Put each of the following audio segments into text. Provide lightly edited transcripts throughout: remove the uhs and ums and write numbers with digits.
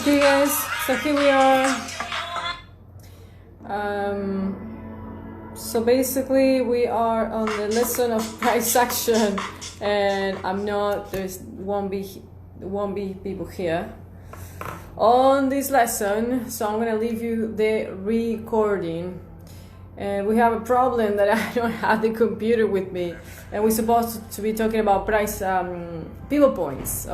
Okay guys, so here we are. So basically we are on the lesson of price action, and there won't be people here on this lesson, so I'm gonna leave you the recording. And we have a problem that I don't have the computer with me, and we're supposed to be talking about price pivot points.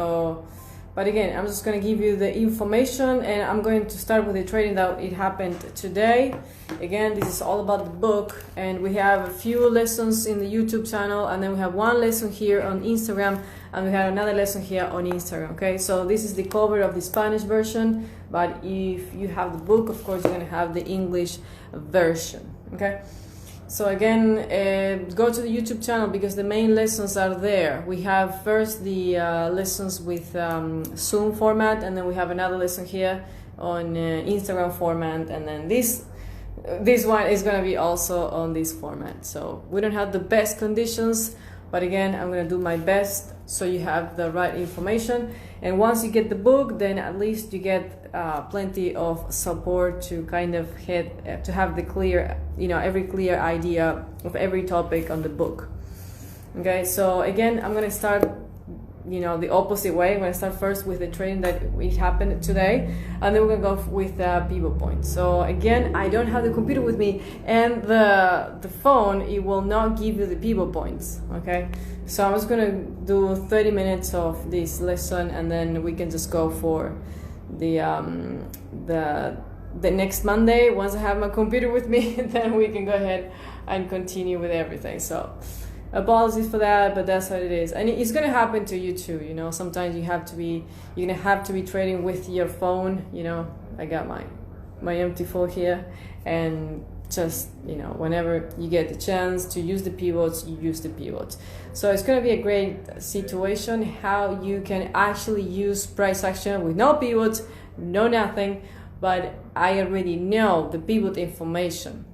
But again, I'm just going to give you the information, and I'm going to start with the trading that it happened today. Again, this is all about the book, and we have a few lessons in the YouTube channel, and then we have one lesson here on Instagram, and we have another lesson here on Instagram. Okay, so this is the cover of the Spanish version, but if you have the book, of course, you're going to have the English version. Okay, so again, go to the YouTube channel because the main lessons are there. We have first the lessons with Zoom format, and then we have another lesson here on Instagram format, and then this one is going to be also on this format. So we don't have the best conditions, but again, I'm going to do my best so you have the right information. And once you get the book, then at least you get plenty of support to kind of have the clear, every clear idea of every topic on the book. Okay, so again, I'm going to start the opposite way. I'm going to start first with the trading that it happened today, and then we're going to go with pivot points. So again, I don't have the computer with me, and the phone, it will not give you the pivot points. Okay, so I'm just going to do 30 minutes of this lesson, and then we can just go for the next Monday. Once I have my computer with me, then we can go ahead and continue with everything. So apologies for that, but that's what it is, and it's gonna happen to you too. Sometimes you're gonna have to be trading with your phone. I got my empty phone here, and just whenever you get the chance to use the pivots, you use the pivots. So it's gonna be a great situation how you can actually use price action with no pivots, no nothing, but I already know the pivot information.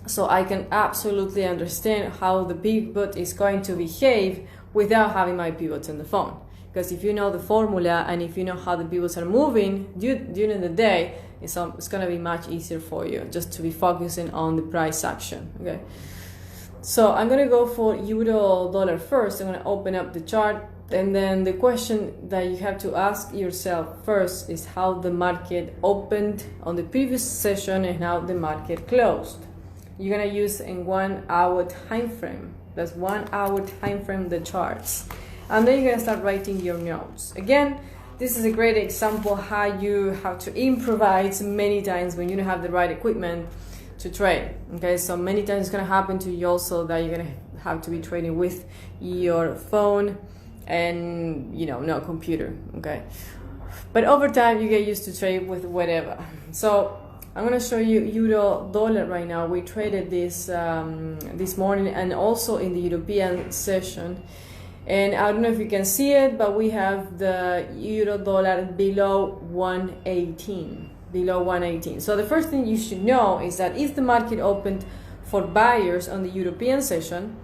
So I can absolutely understand how the pivot is going to behave without having my pivots on the phone. Because if you know the formula and if you know how the pivots are moving during the day, it's going to be much easier for you just to be focusing on the price action. Okay. So I'm going to go for euro dollar first. I'm going to open up the chart. And then the question that you have to ask yourself first is how the market opened on the previous session and how the market closed. You're gonna use in 1 hour time frame. That's 1 hour time frame, the charts, and then you're gonna start writing your notes. Again, this is a great example how you have to improvise many times when you don't have the right equipment to trade. Okay, so many times it's gonna happen to you also that you're gonna have to be trading with your phone and no computer. Okay, but over time you get used to trade with whatever. So I'm going to show you euro dollar right now. We traded this this morning and also in the European session. And I don't know if you can see it, but we have the euro dollar below 118. Below 118. So the first thing you should know is that if the market opened for buyers on the European session,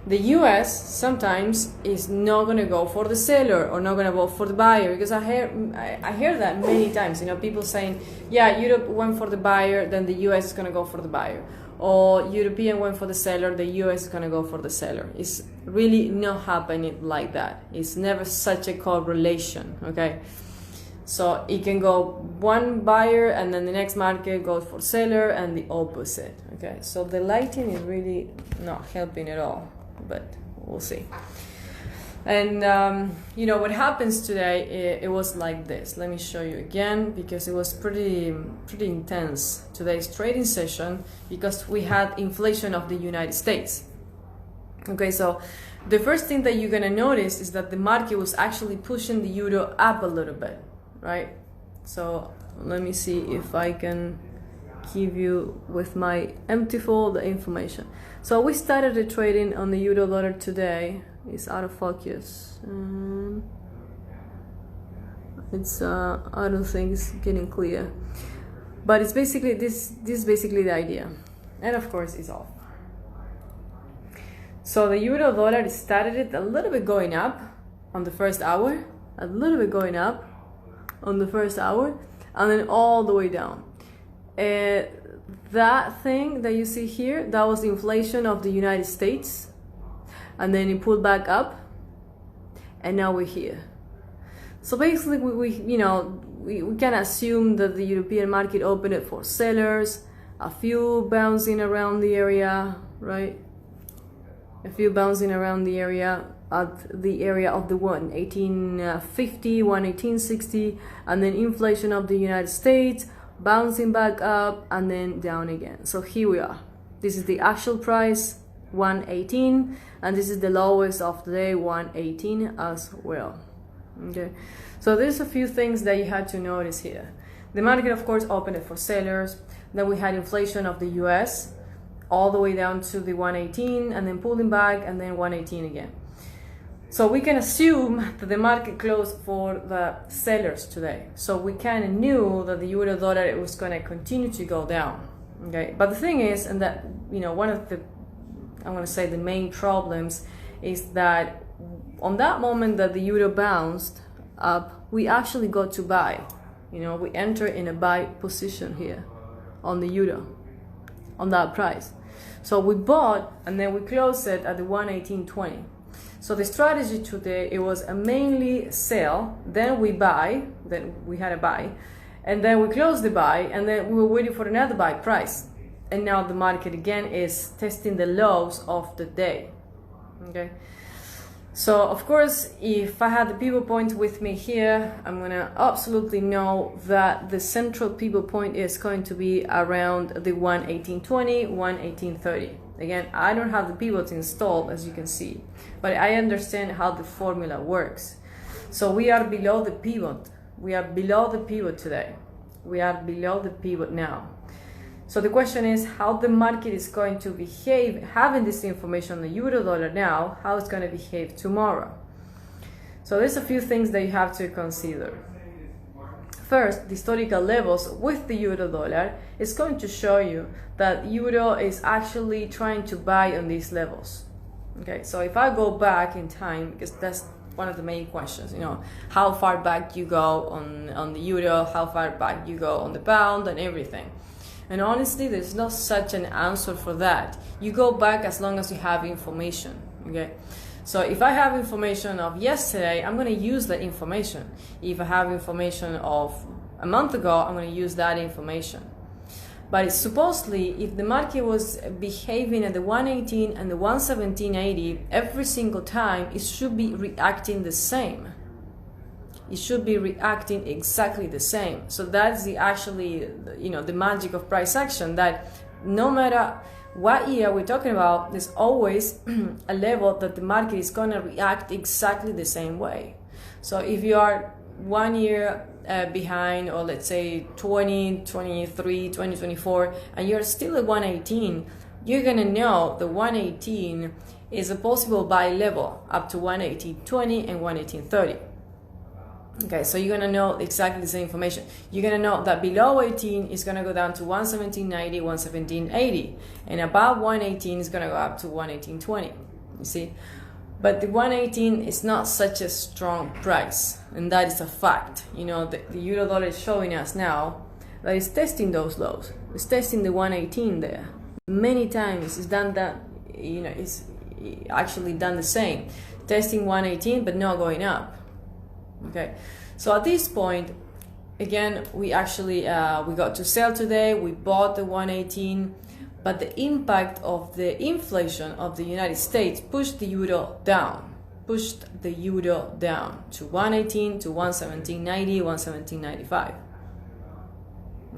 the US sometimes is not going to go for the seller or not going to go for the buyer, because I hear that many times. People saying, yeah, Europe went for the buyer, then the US is going to go for the buyer, or European went for the seller, the US is going to go for the seller. It's really not happening like that. It's never such a correlation. Okay, so it can go one buyer and then the next market goes for seller and the opposite. Okay, so the lighting is really not helping at all, but we'll see. And what happens today, it was like this. Let me show you again, because it was pretty intense today's trading session, because we had inflation of the United States. Okay, so the first thing that you're gonna notice is that the market was actually pushing the euro up a little bit, right? So let me see if I can give you with my empty folder the information. So we started the trading on the euro dollar today. It's out of focus. It's I don't think it's getting clear, but it's basically this is basically the idea, and of course it's off. So the euro dollar started it a little bit going up on the first hour, a little bit going up, on the first hour, and then all the way down. That thing that you see here, that was the inflation of the United States, and then it pulled back up, and now we're here. So basically, we can assume that the European market opened it for sellers, a few bouncing around the area, right? A few bouncing around the area at the area of the 118.50, 118.60, and then inflation of the United States, bouncing back up and then down again. So here we are. This is the actual price, 118, and this is the lowest of the day, 118 as well. Okay, so there's a few things that you had to notice here. The market, of course, opened it for sellers. Then we had inflation of the US all the way down to the 118, and then pulling back, and then 118 again. So we can assume that the market closed for the sellers today. So we kind of knew that the euro dollar, it was going to continue to go down. Okay, but the thing is, and that, one of the, I want to say the main problems is that on that moment that the euro bounced up, we actually got to buy. We enter in a buy position here on the euro, on that price. So we bought, and then we closed it at the 118.20. So the strategy today, it was a mainly sell, then we buy, then we had a buy, and then we closed the buy, and then we were waiting for another buy price. And now the market again is testing the lows of the day. Okay. So of course, if I had the pivot point with me here, I'm gonna absolutely know that the central pivot point is going to be around the 118.20, 118.30. Again, I don't have the pivots installed, as you can see, but I understand how the formula works. So we are below the pivot. We are below the pivot today. We are below the pivot now. So the question is how the market is going to behave, having this information on the euro dollar now, how it's going to behave tomorrow. So there's a few things that you have to consider. First, the historical levels with the euro dollar is going to show you that euro is actually trying to buy on these levels. Okay, so if I go back in time, because that's one of the main questions, how far back you go on the euro, how far back you go on the pound and everything. And honestly, there's not such an answer for that. You go back as long as you have information, okay? So if I have information of yesterday, I'm going to use that information. If I have information of a month ago, I'm going to use that information. But it's supposedly, if the market was behaving at the 118 and the 117.80 every single time, it should be reacting the same. It should be reacting exactly the same. So that's the the magic of price action, that no matter what year we're talking about, there's always a level that the market is going to react exactly the same way. So if you are 1 year behind, or let's say 2023, 2024, and you're still at 118, you're going to know the 118 is a possible buy level up to 118.20 and 118.30. Okay, so you're going to know exactly the same information. You're going to know that below 18 is going to go down to 117.90, 117.80, and above 118 is going to go up to 118.20, you see? But the 118 is not such a strong price, and that is a fact. The euro dollar is showing us now that it's testing those lows. It's testing the 118 there. Many times it's done that, it's actually done the same. Testing 118, but not going up. Okay, so at this point, again, we actually we got to sell today. We bought the 118, but the impact of the inflation of the United States pushed the euro down, to 118, to 117.90, 117.95.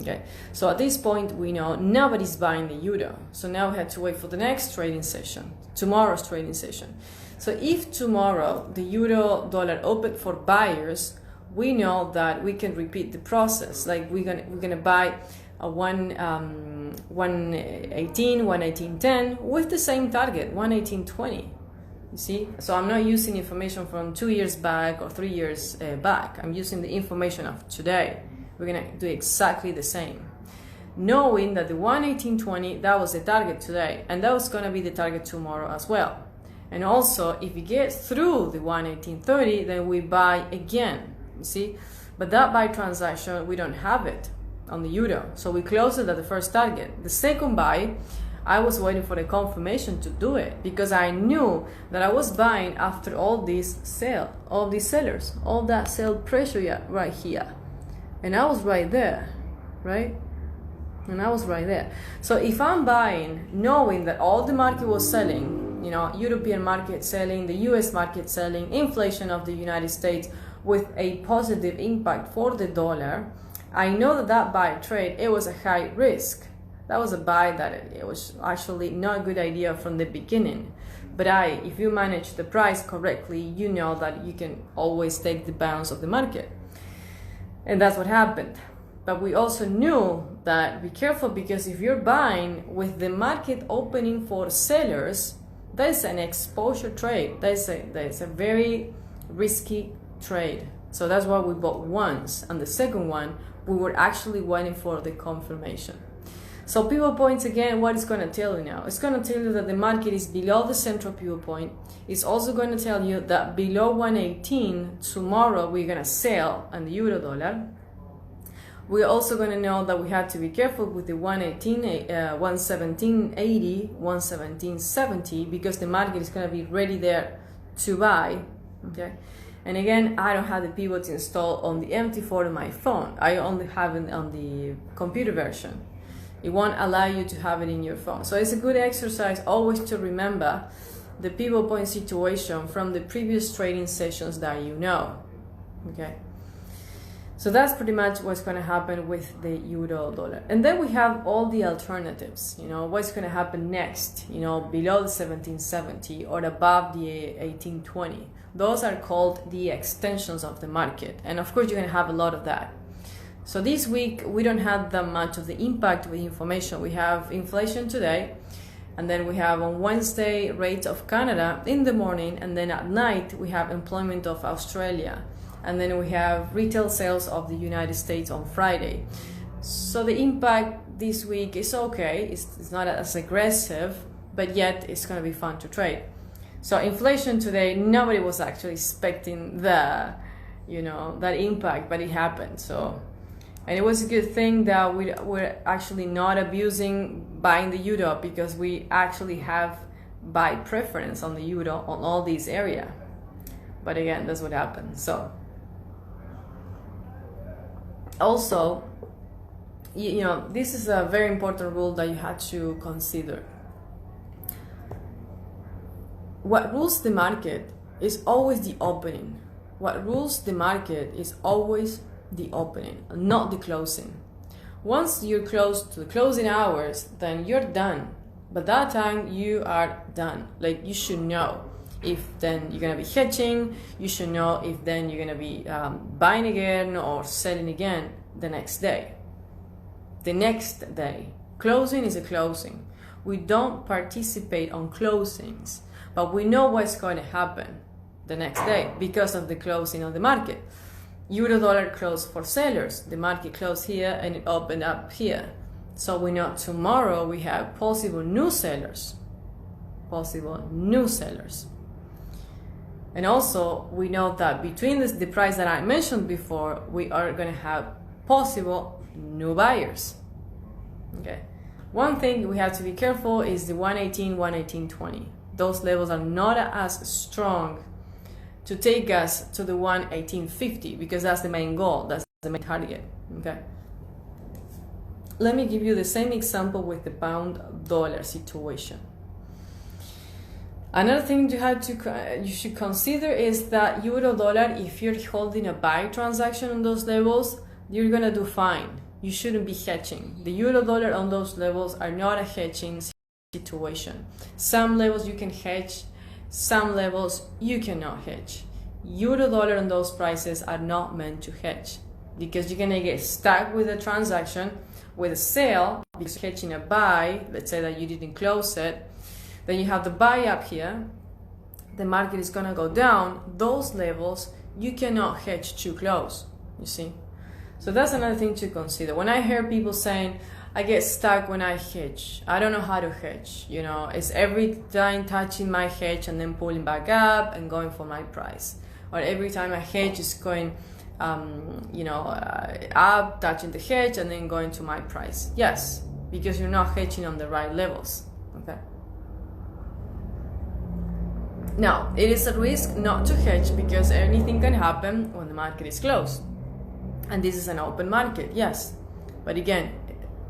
Okay, so at this point, we know nobody's buying the euro. So now we have to wait for the next trading session, tomorrow's trading session. So if tomorrow the euro dollar opened for buyers, we know that we can repeat the process. Like we're gonna buy a 118, 118.10 with the same target, 118.20. You see? So I'm not using information from 2 years back or 3 years back. I'm using the information of today. We're gonna do exactly the same, knowing that the 118.20, that was the target today, and that was gonna be the target tomorrow as well. And also, if we get through the 118.30, then we buy again. You see, But that buy transaction, we don't have it on the euro. So we closed it at the first target. The second buy, I was waiting for the confirmation to do it because I knew that I was buying after all these sellers, all that sell pressure right here. And I was right there, right? And I was right there. So if I'm buying, knowing that all the market was selling, you know, European market selling, the US market selling, inflation of the United States with a positive impact for the dollar, I know that that buy trade, it was a high risk. That was a buy that it was actually not a good idea from the beginning. But if you manage the price correctly, you know that you can always take the bounce of the market. And that's what happened. But we also knew that be careful, because if you're buying with the market opening for sellers, that is an exposure trade. That is a very risky trade. So that's why we bought once. And the second one, we were actually waiting for the confirmation. So pivot points, again, what it's going to tell you now? It's going to tell you that the market is below the central pivot point. It's also going to tell you that below 118, tomorrow we're going to sell on the euro dollar. We're also going to know that we have to be careful with the 118, 117.80, 117.70, because the market is going to be ready there to buy, okay? And again, I don't have the pivots installed on the MT4 on my phone. I only have it on the computer version. It won't allow you to have it in your phone. So it's a good exercise always to remember the pivot point situation from the previous trading sessions that you know, okay? So that's pretty much what's going to happen with the euro dollar. And then we have all the alternatives, you know, what's going to happen next, you know, below the 1770 or above the 1820. Those are called the extensions of the market. And of course, you're going to have a lot of that. So this week, we don't have that much of the impact with information. We have inflation today, and then we have on Wednesday rates of Canada in the morning, and then at night we have employment of Australia, and then we have retail sales of the United States on Friday. So the impact this week is okay. It's not as aggressive, but yet it's going to be fun to trade. So inflation today, nobody was actually expecting that impact, but it happened. And it was a good thing that we're actually not abusing buying the euro, because we actually have buy preference on the euro on all these areas. But again, that's what happened. So also, this is a very important rule that you have to consider. What rules the market is always the opening. What rules the market is always the opening, not the closing. Once you're close to the closing hours, then you're done. But that time you are done. Like, you should know if then you're gonna be hedging. You should know if then you're gonna be buying again or selling again the next day. The next day, closing is a closing. We don't participate on closings, but we know what's going to happen the next day because of the closing of the market. Euro dollar closed for sellers. The market closed here and it opened up here. So we know tomorrow we have possible new sellers. And also we know that between the price that I mentioned before, we are going to have possible new buyers. Okay. One thing we have to be careful is the 118, 118.20. Those levels are not as strong to take us to the 118.50, because that's the main goal, that's the main target. Okay. Let me give you the same example with the pound dollar situation. Another thing you should consider is that euro dollar, if you're holding a buy transaction on those levels, you're gonna do fine. You shouldn't be hedging. The euro dollar on those levels are not a hedging situation. Some levels you can hedge, some levels you cannot hedge. Euro dollar on those prices are not meant to hedge, because you're gonna get stuck with a transaction, with a sale, because you're hedging a buy. Let's say that you didn't close it, then you have the buy up here, the market is gonna go down. Those levels you cannot hedge too close, you see. So that's another thing to consider. When I hear people saying, I get stuck when I hedge, I don't know how to hedge, it's every time touching my hedge and then pulling back up and going for my price. Or every time I hedge, it's going up, touching the hedge, and then going to my price? Yes, because you're not hedging on the right levels. Okay. Now, it is a risk not to hedge because anything can happen when the market is closed. And this is an open market, yes. But again,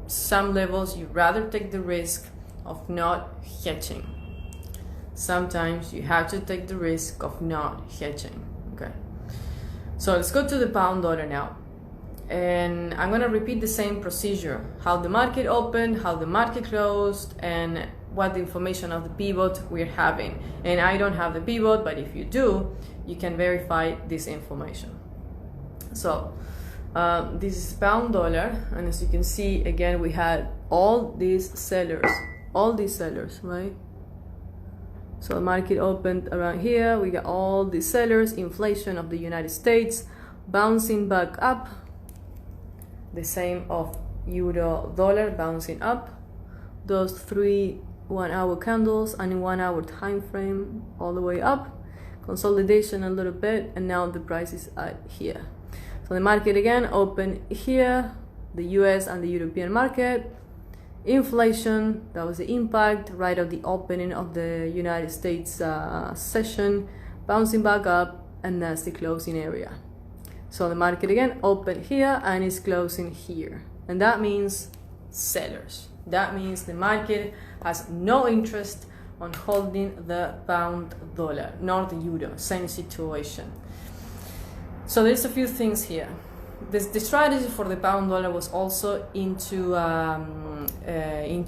some levels you rather take the risk of not hedging. Sometimes you have to take the risk of not hedging. Okay. So let's go to the pound dollar now. And I'm going to repeat the same procedure. How the market opened, how the market closed, and what the information of the pivot we're having. And I don't have the pivot, but if you do, you can verify this information. So this is pound dollar, and as you can see, again, we had all these sellers, right? So the market opened around here. We got all these sellers, inflation of the United States bouncing back up, the same of euro dollar bouncing up, those 3 1-hour candles and in 1 hour time frame all the way up, consolidation a little bit, and now the price is at here. So the market again open here, the US and the European market, inflation, that was the impact right at the opening of the United States session, bouncing back up, and that's the closing area. So the market again open here and is closing here, and that means sellers. That means the market has no interest on holding the pound dollar, nor the euro, same situation. So there's a few things here. The strategy for the pound dollar was also into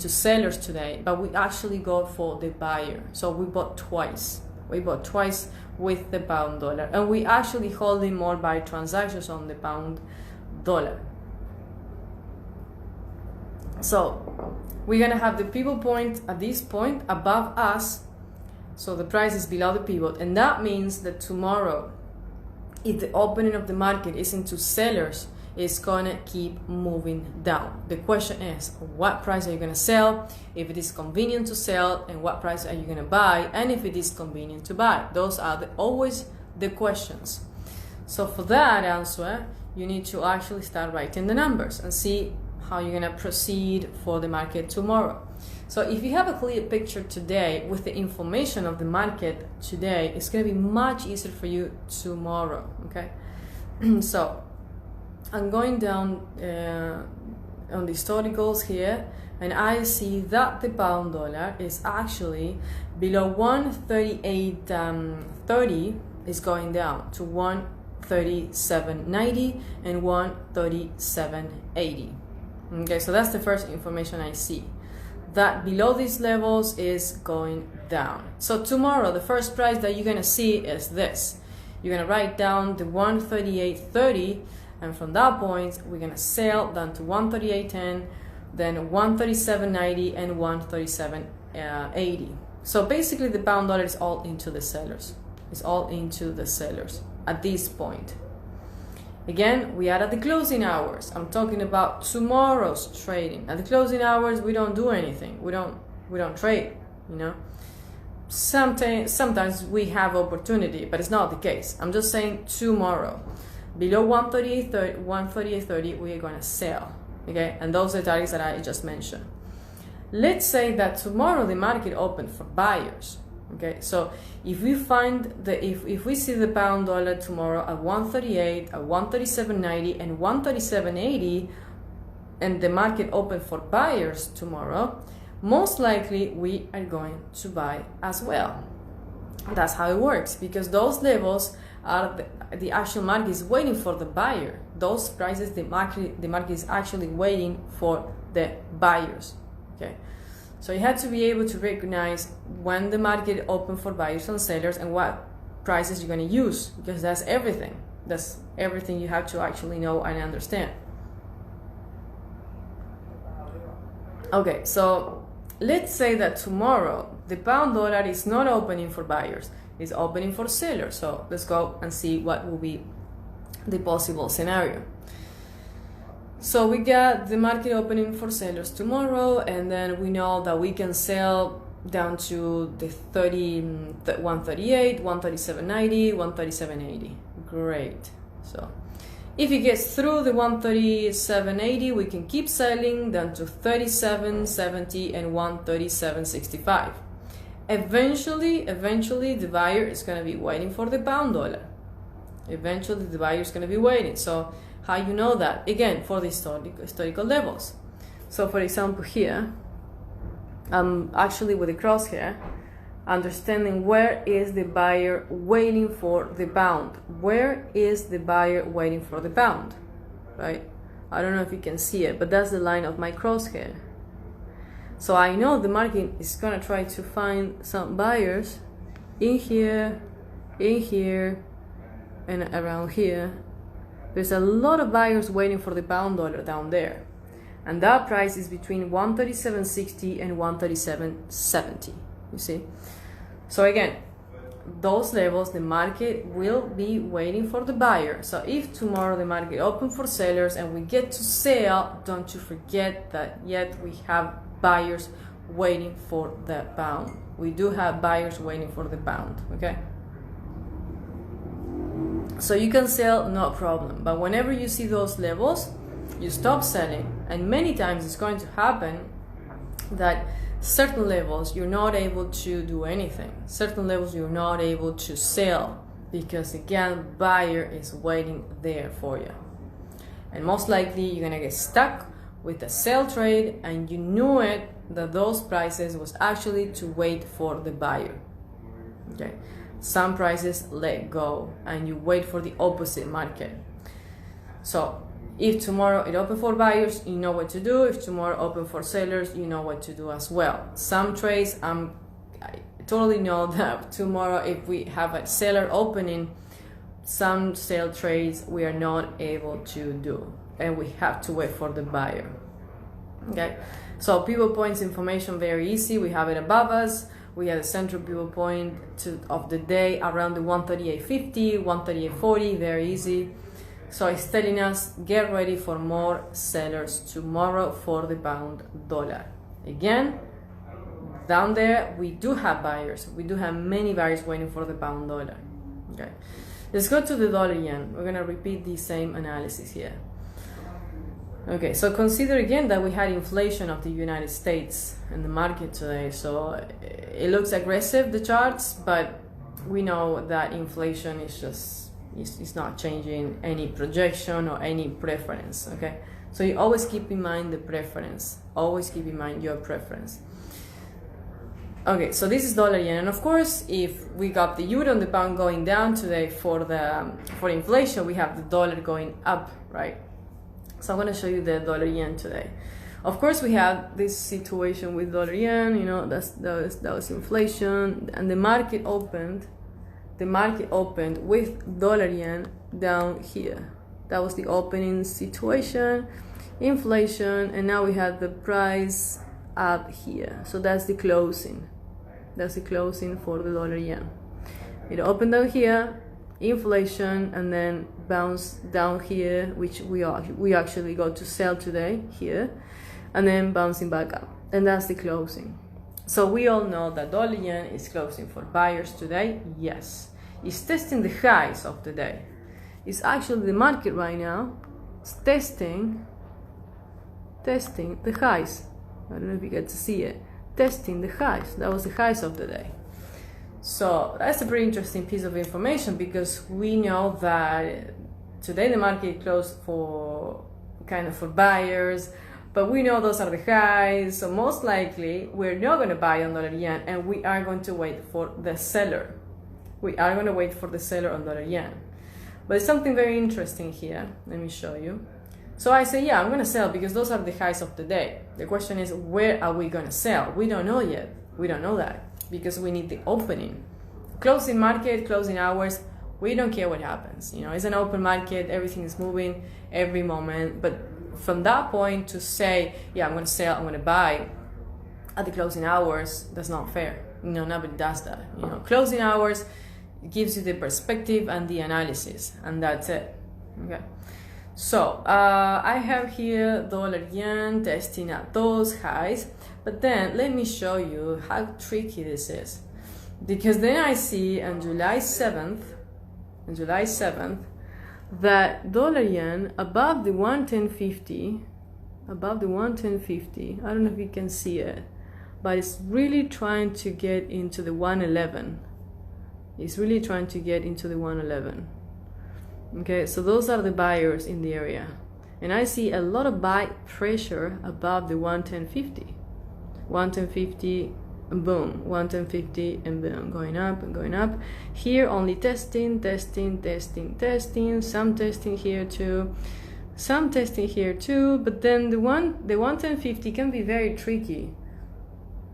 sellers today, but we actually go for the buyer. So we bought twice. We bought twice with the pound dollar, and we actually holding more buy transactions on the pound dollar. So we're gonna have the pivot point at this point above us, so the price is below the pivot, and that means that tomorrow, if the opening of the market is into sellers, it's gonna keep moving down. The question is, what price are you gonna sell, if it is convenient to sell, and what price are you gonna buy, and if it is convenient to buy? Those are always the questions. So for that answer, you need to actually start writing the numbers and see how you're gonna proceed for the market tomorrow. So if you have a clear picture today with the information of the market today, it's gonna be much easier for you tomorrow, okay? So I'm going down on the historicals here, and I see that the pound dollar is actually below 138.30, is going down to 137.90 and 137.80. Okay, so that's the first information I see. That below these levels is going down. So tomorrow, the first price that you're gonna see is this. You're gonna write down the 138.30, and from that point, we're gonna sell down to 138.10, then 137.90 and 137.80. So basically, the pound dollar is all into the sellers. It's all into the sellers at this point. Again, we are at the closing hours. I'm talking about tomorrow's trading. At the closing hours, we don't do anything. We don't trade, you know. Sometimes we have opportunity, but it's not the case. I'm just saying tomorrow, below 138.30, we are going to sell. Okay, and those are the targets that I just mentioned. Let's say that tomorrow the market opened for buyers. Okay, so if we find if we see the pound dollar tomorrow at 138, at 137.90 and 137.80, and the market open for buyers tomorrow, most likely we are going to buy as well. That's how it works, because those levels are the actual market is waiting for the buyer. Those prices, the market is actually waiting for the buyers. Okay. So you have to be able to recognize when the market open for buyers and sellers and what prices you're going to use, because that's everything. That's everything you have to actually know and understand. Okay, so let's say that tomorrow the pound dollar is not opening for buyers, it's opening for sellers. So let's go and see what will be the possible scenario. So we got the market opening for sellers tomorrow, and then we know that we can sell down to the 138, 137.90, 137.80. Great. So if it gets through the 137.80, we can keep selling down to 37.70 and 137.65. Eventually the buyer is going to be waiting for the pound dollar. Eventually the buyer is going to be waiting. So how you know that? Again, for the historical levels. So for example here, I'm actually with the crosshair, understanding where is the buyer waiting for the pound. Where is the buyer waiting for the pound, right? I don't know if you can see it, but that's the line of my crosshair. So I know the market is gonna try to find some buyers in here, and around here. There's a lot of buyers waiting for the pound dollar down there. And that price is between 137.60 and 137.70, you see? So again, those levels, the market will be waiting for the buyer. So if tomorrow the market opens for sellers and we get to sell, don't you forget that yet we have buyers waiting for the pound. We do have buyers waiting for the pound, okay? So you can sell, no problem. But whenever you see those levels, you stop selling. And many times it's going to happen that certain levels you're not able to do anything. Certain levels you're not able to sell because again, buyer is waiting there for you. And most likely you're gonna get stuck with a sell trade and you knew it that those prices was actually to wait for the buyer. Okay. Some prices let go and you wait for the opposite market. So if tomorrow it open for buyers, you know what to do. If tomorrow open for sellers, you know what to do as well. Some trades, I totally know that tomorrow if we have a seller opening, some sell trades we are not able to do and we have to wait for the buyer. Okay, so pivot points information very easy. We have it above us. We have the central pivot point of the day around the 138.50, 138.40, very easy. So it's telling us, get ready for more sellers tomorrow for the pound dollar. Again, down there, we do have buyers. We do have many buyers waiting for the pound dollar. Okay, let's go to the dollar yen. We're gonna repeat the same analysis here. Okay, so consider again that we had inflation of the United States in the market today. So it looks aggressive, the charts, but we know that inflation is just, it's not changing any projection or any preference, okay? So you always keep in mind the preference. Always keep in mind your preference. Okay, so this is dollar yen, and of course, if we got the euro and the pound going down today for inflation, we have the dollar going up, right? So I'm going to show you the dollar yen today. Of course, we have this situation with dollar yen. You know, that was inflation, and the market opened with dollar yen down here. That was the opening situation, inflation, and now we have the price up here. So that's the closing. That's the closing for the dollar yen. It opened down here, inflation, and then bounce down here, which we actually go to sell today here, and then bouncing back up, and that's the closing. So we all know that dollar yen is closing for buyers today. Yes, it's testing the highs of the day. It's actually the market right now. It's testing the highs. I don't know if you get to see it. Testing the highs. That was the highs of the day. So that's a pretty interesting piece of information, because we know that today the market closed for buyers, but we know those are the highs. So most likely we're not going to buy on dollar yen, and we are going to wait for the seller. We are going to wait for the seller on dollar yen. But it's something very interesting here. Let me show you. So I say, yeah, I'm going to sell because those are the highs of the day. The question is, where are we going to sell? We don't know yet. We don't know that, because we need the opening. Closing market, closing hours, we don't care what happens. You know, it's an open market, everything is moving every moment. But from that point to say, yeah, I'm going to sell, I'm going to buy at the closing hours, that's not fair. You know, nobody does that. You know, closing hours gives you the perspective and the analysis, and that's it. Okay. So I have here dollar yen testing at those highs, but then let me show you how tricky this is, because then I see on July 7th, that dollar yen above the 110.50, above the 110.50, I don't know if you can see it, but it's really trying to get into the 111. It's really trying to get into the 111. Okay, so those are the buyers in the area. And I see a lot of buy pressure above the 110.50. 110.50 and boom, 110.50 and boom, going up and going up. Here only testing, testing, testing, testing, some testing here too, some testing here too, but then the 110.50 can be very tricky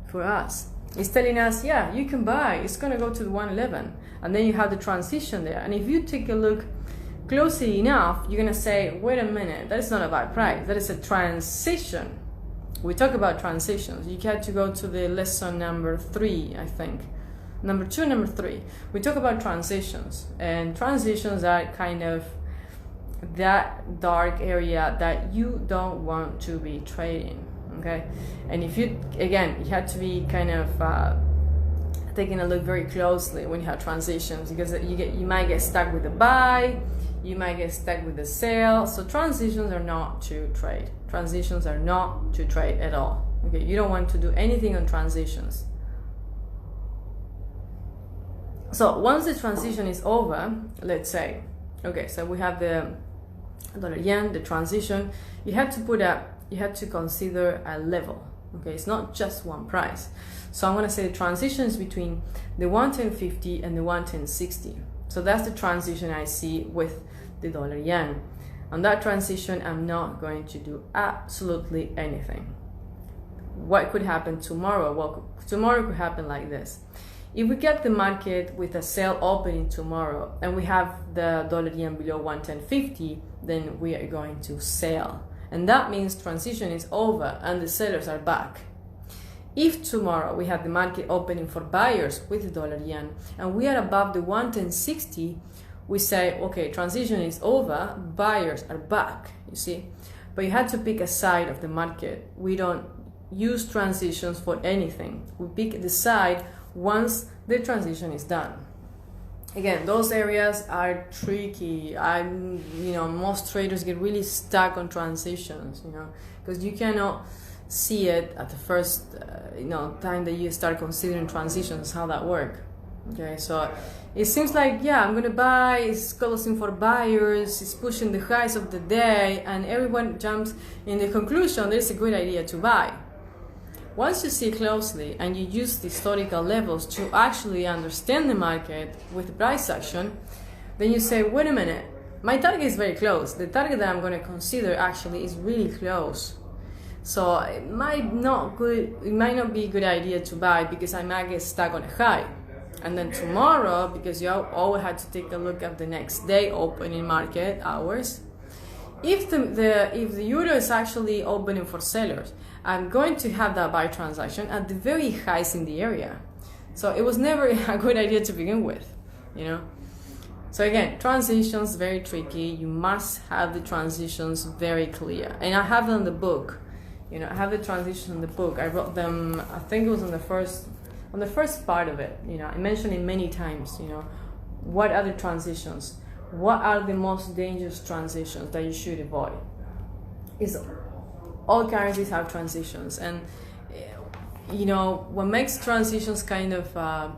for us. It's telling us, yeah, you can buy, it's gonna go to the 111, and then you have the transition there. And if you take a look closely enough, you're gonna say, wait a minute, that is not a buy price, that is a transition. We talk about transitions. You had to go to the lesson number 3, I think. Number 2, number 3. We talk about transitions, and transitions are kind of that dark area that you don't want to be trading. Okay, and if you, again, you have to be kind of taking a look very closely when you have transitions, because you might get stuck with the buy, you might get stuck with the sale. So transitions are not to trade. Transitions are not to trade at all. Okay, you don't want to do anything on transitions. So once the transition is over, let's say, okay, so we have the dollar yen, the transition, you have to consider a level. Okay, it's not just one price. So I'm going to say the transition is between the 110.50 and the 110.60. So that's the transition I see with the dollar yen. On that transition, I'm not going to do absolutely anything. What could happen tomorrow? Well, tomorrow could happen like this. If we get the market with a sell opening tomorrow and we have the dollar yen below 110.50, then we are going to sell. And that means transition is over and the sellers are back. If tomorrow we have the market opening for buyers with the dollar yen and we are above the 110.60, we say, okay, transition is over, buyers are back, you see. But you have to pick a side of the market. We don't use transitions for anything. We pick the side once the transition is done. Again, those areas are tricky. Most traders get really stuck on transitions, because you cannot see it at the first, time that you start considering transitions, how that work. Okay, so it seems like, yeah, I'm gonna buy, it's closing for buyers, it's pushing the highs of the day, and everyone jumps in the conclusion there's a good idea to buy. Once you see closely and you use the historical levels to actually understand the market with price action, then you say, wait a minute, my target is very close. The target that I'm going to consider actually is really close. So it might not be a good idea to buy because I might get stuck on a high. And then tomorrow, because you always have to take a look at the next day opening market hours, if the euro is actually opening for sellers, I'm going to have that buy transaction at the very highs in the area. So it was never a good idea to begin with, So again, transitions, very tricky. You must have the transitions very clear. And I have them in the book. I have the transition in the book. I wrote them, I think it was on the first part of it. I mentioned it many times, what are the transitions? What are the most dangerous transitions that you should avoid? All currencies have transitions, and what makes transitions kind of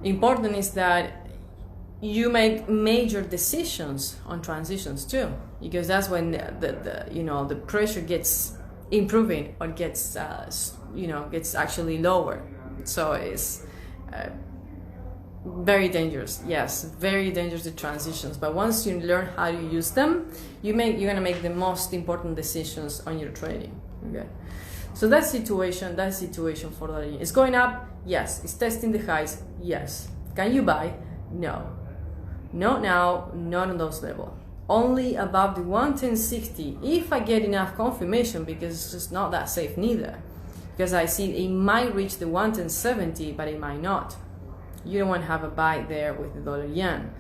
important is that you make major decisions on transitions too, because that's when the pressure gets improving or gets actually lower. So it's very dangerous. Yes, very dangerous, the transitions. But once you learn how to use them, you're gonna make the most important decisions on your trading. Okay, so that situation for the yen. It's going up, yes. It's testing the highs, yes. Can you buy? No, not now, not on those levels. Only above the 110.60 if I get enough confirmation, because it's just not that safe neither, because I see it might reach the 110.70, but it might not. You don't want to have a buy there with the dollar yen.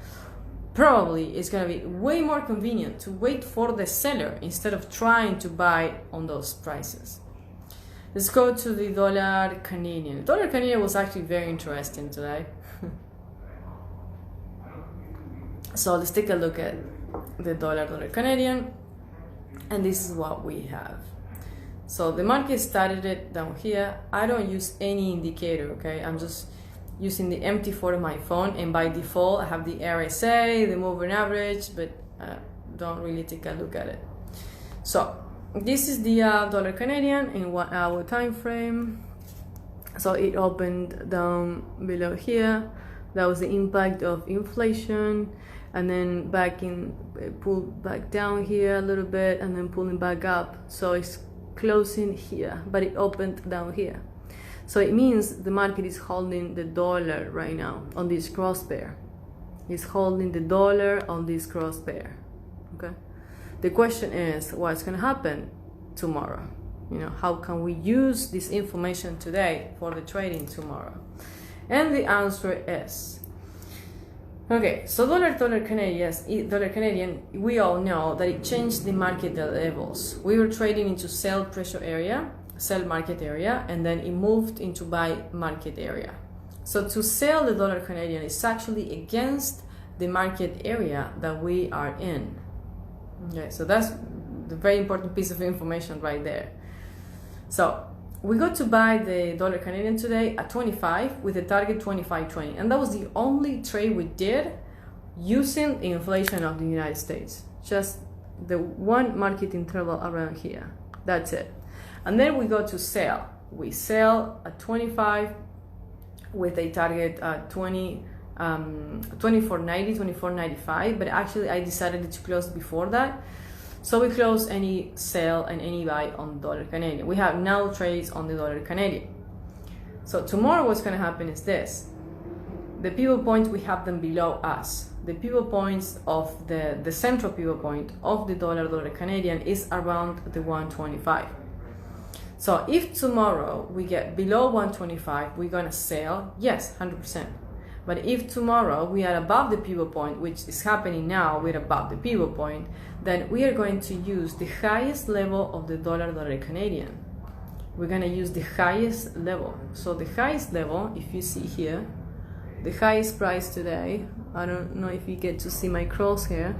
Probably it's going to be way more convenient to wait for the seller instead of trying to buy on those prices. Let's go to the dollar Canadian. The dollar Canadian was actually very interesting today. So let's take a look at the dollar Canadian, and this is what we have. So the market started it down here. I don't use any indicator, okay? I'm just using the MT4 of my phone, and by default I have the RSA, the moving average, but don't really take a look at it. So this is the dollar Canadian in 1 hour time frame. So it opened down below here. That was the impact of inflation, and then pulled back down here a little bit, and then pulling back up. So it's closing here, but it opened down here. So it means the market is holding the dollar right now on this cross pair. It's holding the dollar on this cross pair. Okay. The question is, what's going to happen tomorrow? You know, how can we use this information today for the trading tomorrow? And the answer is, okay, so dollar Canadian, we all know that it changed the market levels. We were trading into sell pressure area, sell market area, and then it moved into buy market area. So to sell the dollar Canadian is actually against the market area that we are in. Okay, so that's the very important piece of information right there. So we got to buy the dollar Canadian today at 25 with a target 25.20, and that was the only trade we did using the inflation of the United States. Just the one market interval around here. That's it. And then we go to sell. We sell at 25 with a target at 24.90, 24.95, but actually I decided to close before that. So we close any sell and any buy on dollar Canadian. We have now trades on the dollar Canadian. So tomorrow what's going to happen is this. The pivot points, we have them below us. The pivot points of the central pivot point of the dollar Canadian is around the 125. So if tomorrow we get below 125, we're going to sell, yes, 100%. But if tomorrow we are above the pivot point, which is happening now, we're above the pivot point, then we are going to use the highest level of the dollar Canadian. We're going to use the highest level. So the highest level, if you see here, the highest price today, I don't know if you get to see my crosshair,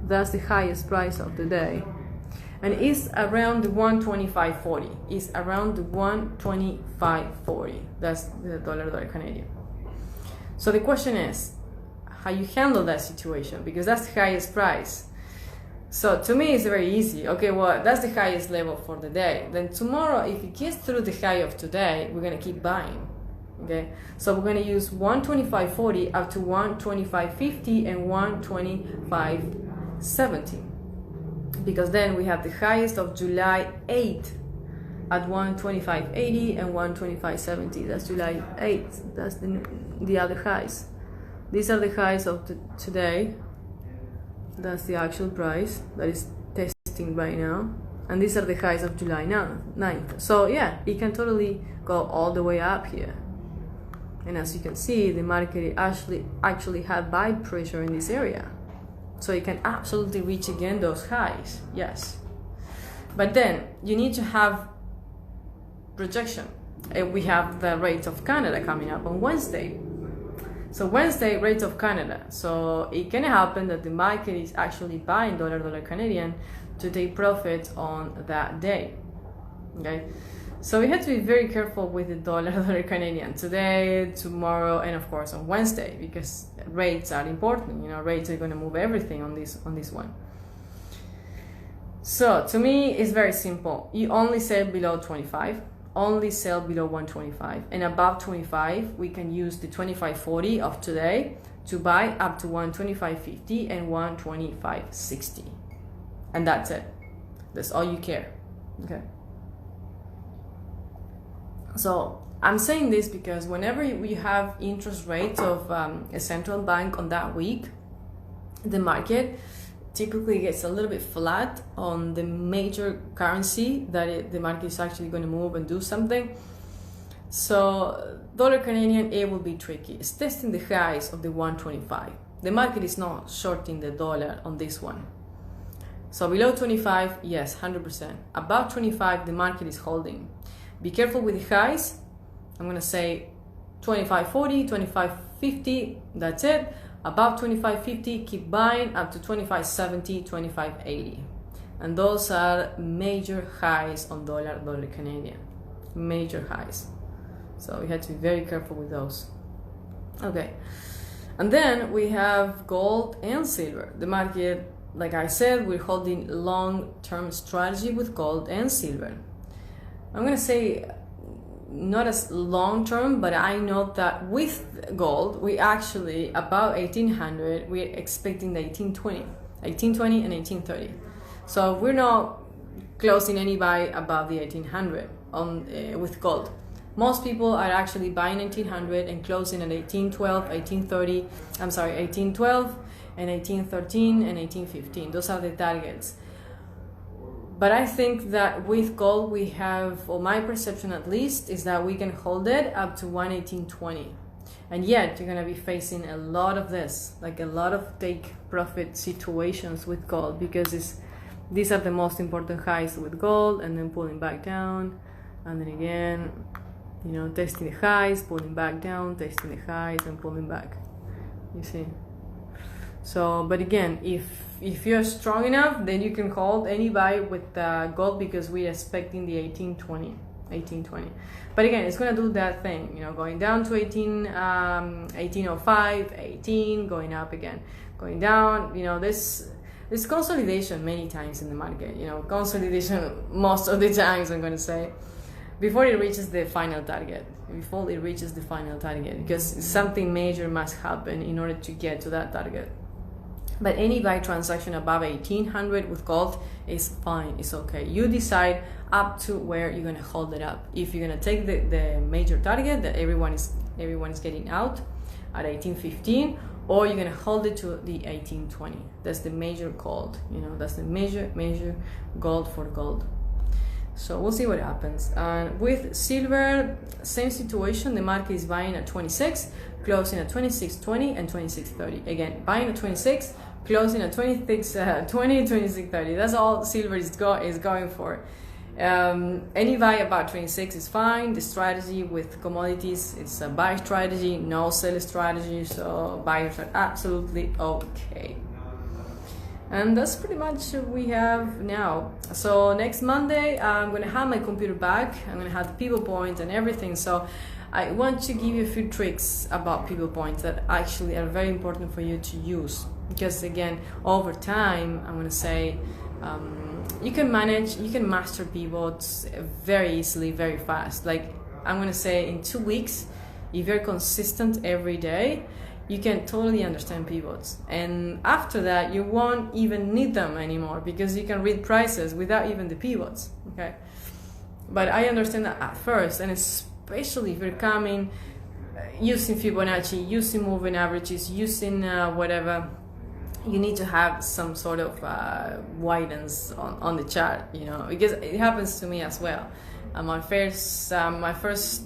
that's the highest price of the day. And it's around the 125.40. It's around the 125.40. That's the dollar Canadian. So the question is, how you handle that situation, because that's the highest price. So to me, it's very easy. Okay, well, that's the highest level for the day. Then tomorrow, if it gets through the high of today, we're going to keep buying. Okay, so we're going to use 125.40 up to 125.50 and 125.70. Because then we have the highest of July 8 at 125.80 and 125.70. That's July 8th. That's the other highs. These are the highs of today. That's the actual price that is testing right now. And these are the highs of July 9th. So yeah, it can totally go all the way up here. And as you can see, the market actually had buy pressure in this area. So it can absolutely reach again those highs, yes. But then you need to have projection. We have the rates of Canada coming up on Wednesday. So Wednesday, rates of Canada. So it can happen that the market is actually buying dollar Canadian to take profits on that day. Okay. So we have to be very careful with the dollar Canadian today, tomorrow, and of course on Wednesday, because rates are important. You know, rates are going to move everything on this one. So to me, it's very simple. You only sell below 25, only sell below 125, and above 25, we can use the 25.40 of today to buy up to 125.50 and 125.60, and that's it. That's all you care. Okay. So I'm saying this because whenever we have interest rates of a central bank on that week, the market typically gets a little bit flat on the major currency that the market is actually going to move and do something. So dollar Canadian, it will be tricky. It's testing the highs of the 125. The market is not shorting the dollar on this one. So below 25, yes, 100%. Above 25, the market is holding. Be careful with the highs. I'm going to say 25.40, 25.50, that's it. Above 25.50, keep buying up to 25.70, 25.80. And those are major highs on dollar Canadian. Major highs. So you have to be very careful with those. Okay. And then we have gold and silver. The market, like I said, we're holding long-term strategy with gold and silver. I'm going to say not as long-term, but I know that with gold, we actually, about 1800, we're expecting the 1820 and 1830. So we're not closing any buy above the 1800 on with gold. Most people are actually buying 1800 and closing at 1812, 1830. I'm sorry, 1812 and 1813 and 1815. Those are the targets. But I think that with gold we have, or my perception at least, is that we can hold it up to 118.20. And yet you're gonna be facing a lot of this, like a lot of take profit situations with gold, because these are the most important highs with gold, and then pulling back down, and then again, you know, testing the highs, pulling back down, testing the highs, and pulling back. You see? So, but again, if you're strong enough, then you can hold any buy with gold, because we're expecting the 1820. But again, it's gonna do that thing, you know, going down to 1805, 18, going up again, going down. You know, this consolidation many times in the market. You know, consolidation most of the times, I'm gonna say, before it reaches the final target. Because something major must happen in order to get to that target. But any buy transaction above 1800 with gold is fine, it's okay. You decide up to where you're gonna hold it up. If you're gonna take the major target that everyone is getting out at 1815, or you're gonna hold it to the 1820. That's the major gold, you know, that's the major gold for gold. So we'll see what happens. With silver, same situation. The market is buying at 26, closing at 26.20 and 26.30. Again, buying at 26, closing at 26.20, 26.30. That's all silver is going for. Any buy about 26 is fine. The strategy with commodities, it's a buy strategy, no sell strategy. So buyers are absolutely okay. And that's pretty much what we have now. So next Monday, I'm gonna have my computer back. I'm gonna have the people points and everything. So I want to give you a few tricks about people points that actually are very important for you to use. Because again, over time, I'm gonna say, you can master pivots very easily, very fast. Like I'm gonna say in 2 weeks, if you're consistent every day, you can totally understand pivots. And after that, you won't even need them anymore, because you can read prices without even the pivots, okay? But I understand that at first, and especially if you're coming using Fibonacci, using moving averages, using whatever, you need to have some sort of guidance on the chart, you know, because it happens to me as well. My first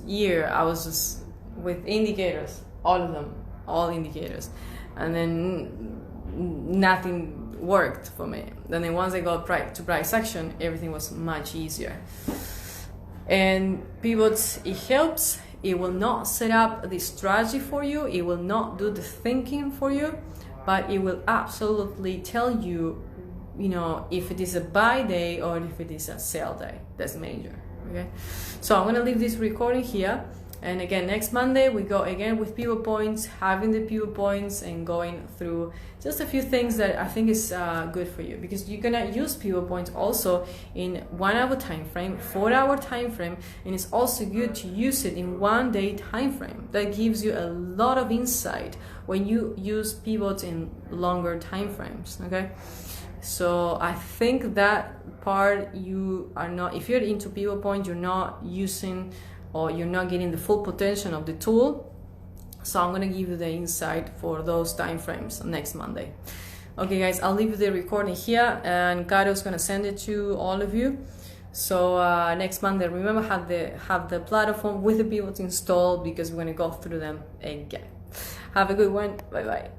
year, I was just with indicators, all of them. All indicators, and then nothing worked for me. Then once I got to price action, everything was much easier. And pivots, it helps. It will not set up the strategy for you, it will not do the thinking for you, but it will absolutely tell you, you know, if it is a buy day or if it is a sell day. That's major. Okay, so I'm gonna leave this recording here. And again, next Monday, we go again with pivot points, having the pivot points and going through just a few things that I think is good for you, because you're gonna use pivot points also in 1 hour time frame, 4 hour time frame, and it's also good to use it in 1 day time frame. That gives you a lot of insight when you use pivots in longer time frames, okay? So I think that part, you are not, if you're into pivot points, you're not using, or you're not getting the full potential of the tool. So I'm gonna give you the insight for those time frames next Monday. Okay guys, I'll leave the recording here, and Caro's gonna send it to all of you. So next Monday, remember, have the platform with the pivots installed, because we're gonna go through them again. Have a good one, bye bye.